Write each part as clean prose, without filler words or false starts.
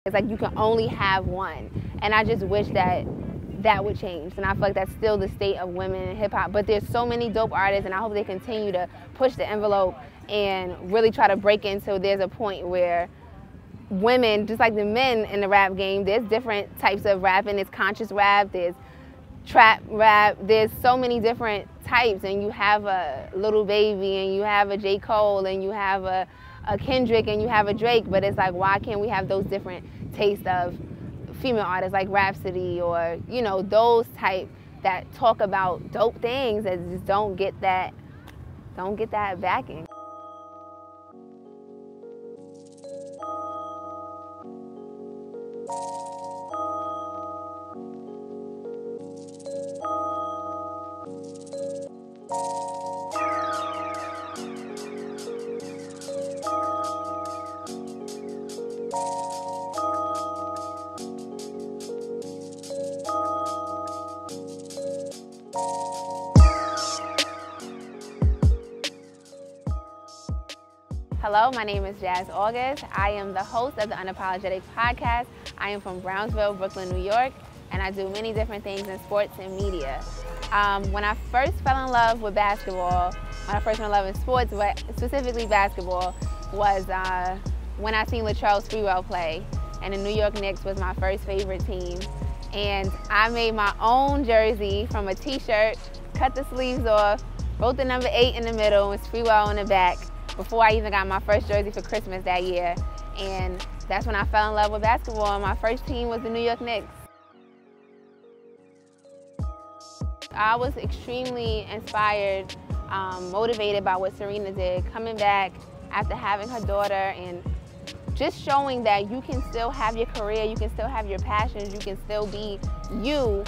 It's like you can only have one. And I just wish that that would change. And I feel like that's still the state of women in hip hop. But there's so many dope artists, and I hope they continue to push the envelope and really try to break in so there's a point where women, just like the men in the rap game, there's different types of rapping. There's conscious rap, there's trap rap, there's so many different types. And you have a Little Baby, and you have a J. Cole, and you have a Kendrick, and you have a Drake. But it's like, why can't we have those different tastes of female artists like Rhapsody, or, you know, those type that talk about dope things that just don't get that backing. Hello, my name is Jazmine August. I am the host of the Unapologetic Podcast. I am from Brownsville, Brooklyn, New York, and I do many different things in sports and media. When I first fell in love with basketball, when I first fell in love in sports, but specifically basketball, was when I seen Latrell Sprewell play, and the New York Knicks was my first favorite team. And I made my own jersey from a t-shirt, cut the sleeves off, wrote the number 8 in the middle and Sprewell on the back, before I even got my first jersey for Christmas that year. And that's when I fell in love with basketball, and my first team was the New York Knicks. I was extremely inspired, motivated by what Serena did, coming back after having her daughter, and just showing that you can still have your career, you can still have your passions, you can still be you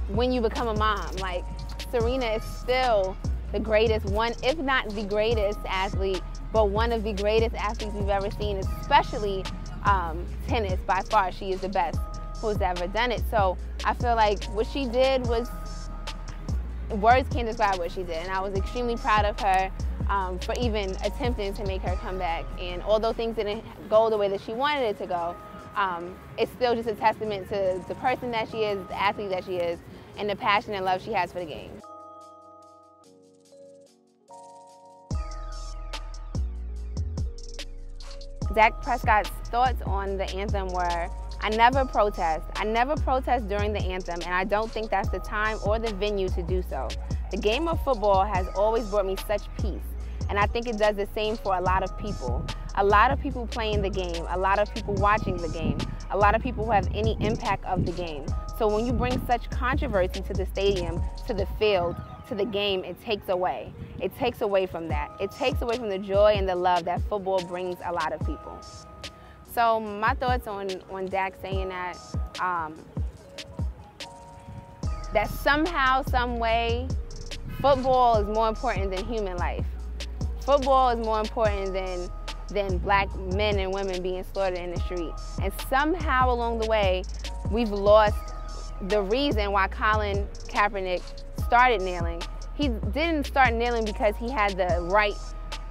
when you become a mom. Like, Serena is still the greatest, one, if not the greatest athlete, but one of the greatest athletes we've ever seen, especially tennis. By far, she is the best who's ever done it. So I feel like what she did was, words can't describe what she did. And I was extremely proud of her for even attempting to make her come back. And although things didn't go the way that she wanted it to go, it's still just a testament to the person that she is, the athlete that she is, and the passion and love she has for the game. Dak Prescott's thoughts on the anthem were, I never protest. I never protest during the anthem, and I don't think that's the time or the venue to do so. The game of football has always brought me such peace, and I think it does the same for a lot of people. A lot of people playing the game, a lot of people watching the game, a lot of people who have any impact of the game. So when you bring such controversy to the stadium, to the field, to the game, it takes away. It takes away from that. It takes away from the joy and the love that football brings a lot of people. So my thoughts on Dak saying that, that somehow, some way, football is more important than human life. Football is more important than black men and women being slaughtered in the street. And somehow along the way, we've lost the reason why Colin Kaepernick started kneeling. He didn't start kneeling because he had the right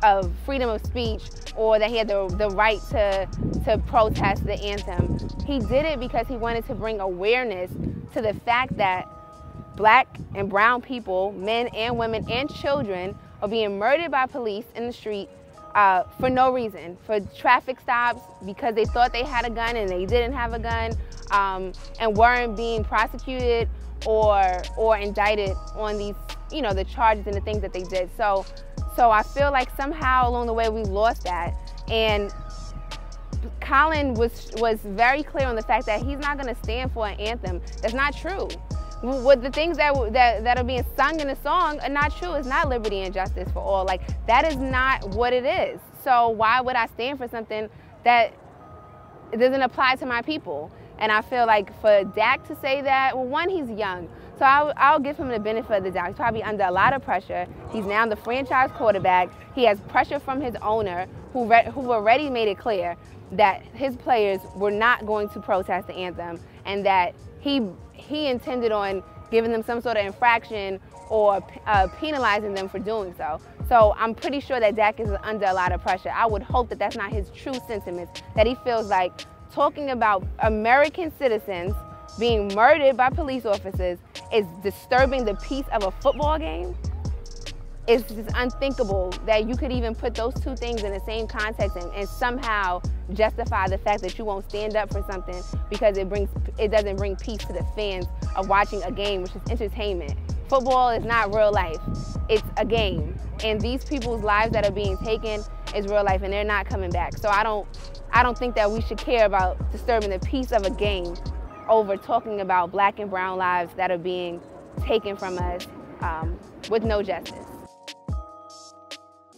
of freedom of speech, or that he had the right to protest the anthem. He did it because he wanted to bring awareness to the fact that black and brown people, men and women and children, are being murdered by police in the street for no reason, for traffic stops because they thought they had a gun and they didn't have a gun, and weren't being prosecuted or indicted on these, you know, the charges and the things that they did. So I feel like somehow along the way we lost that. And Colin was very clear on the fact that he's not going to stand for an anthem that's not true. What the things that are being sung in the song are not true. It's not liberty and justice for all. Like, that is not what it is. So why would I stand for something that doesn't apply to my people? And I feel like for Dak to say that, well, one, he's young. So I'll give him the benefit of the doubt. He's probably under a lot of pressure. He's now the franchise quarterback. He has pressure from his owner, who already made it clear that his players were not going to protest the anthem, and that he intended on giving them some sort of infraction or penalizing them for doing so. So I'm pretty sure that Dak is under a lot of pressure. I would hope that that's not his true sentiments, that he feels like talking about American citizens being murdered by police officers is disturbing the peace of a football game. It's just unthinkable that you could even put those two things in the same context and somehow justify the fact that you won't stand up for something because it doesn't bring peace to the fans of watching a game, which is entertainment. Football is not real life. It's a game. And these people's lives that are being taken is real life, and they're not coming back. So I don't think that we should care about disturbing the peace of a game over talking about black and brown lives that are being taken from us with no justice.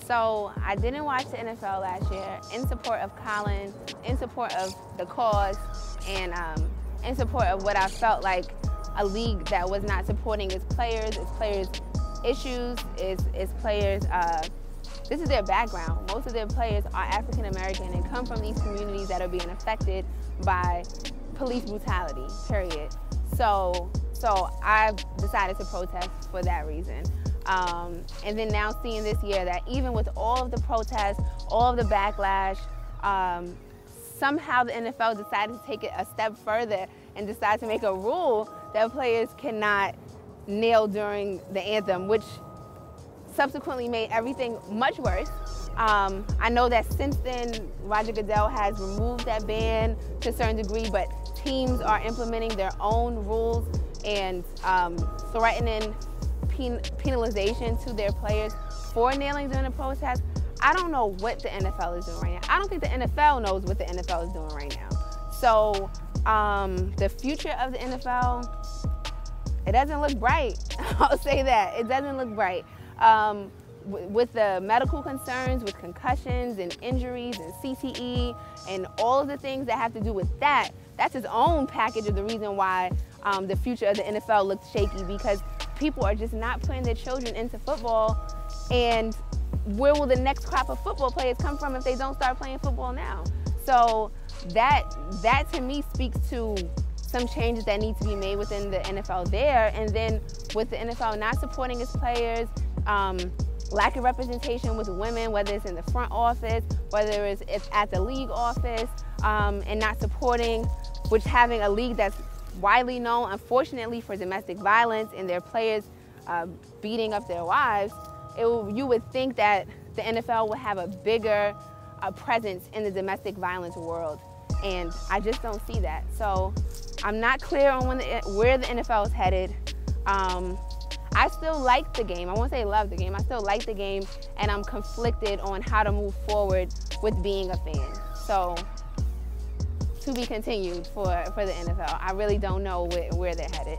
So I didn't watch the NFL last year in support of Colin, in support of the cause, and in support of what I felt like a league that was not supporting its players issues, its players, this is their background. Most of their players are African American and come from these communities that are being affected by police brutality, period. So I've decided to protest for that reason. And then now seeing this year that even with all of the protests, all of the backlash, somehow the NFL decided to take it a step further and decide to make a rule that players cannot kneel during the anthem, which subsequently made everything much worse. I know that since then, Roger Goodell has removed that ban to a certain degree, but teams are implementing their own rules and threatening penalization to their players for kneeling during a protest. I don't know what the NFL is doing right now. I don't think the NFL knows what the NFL is doing right now. So the future of the NFL, it doesn't look bright. I'll say that. It doesn't look bright. With the medical concerns, with concussions and injuries and CTE and all of the things that have to do with that, that's its own package of the reason why the future of the NFL looks shaky, because people are just not putting their children into football. And where will the next crop of football players come from if they don't start playing football now? So that to me speaks to some changes that need to be made within the NFL there. And then with the NFL not supporting its players, lack of representation with women, whether it's in the front office, whether it's at the league office, and not supporting, which having a league that's widely known, unfortunately, for domestic violence and their players beating up their wives, you would think that the NFL would have a bigger presence in the domestic violence world. And I just don't see that. So I'm not clear on where the NFL is headed. I still like the game. I won't say love the game. I still like the game, and I'm conflicted on how to move forward with being a fan. So to be continued for the NFL. I really don't know where they're headed.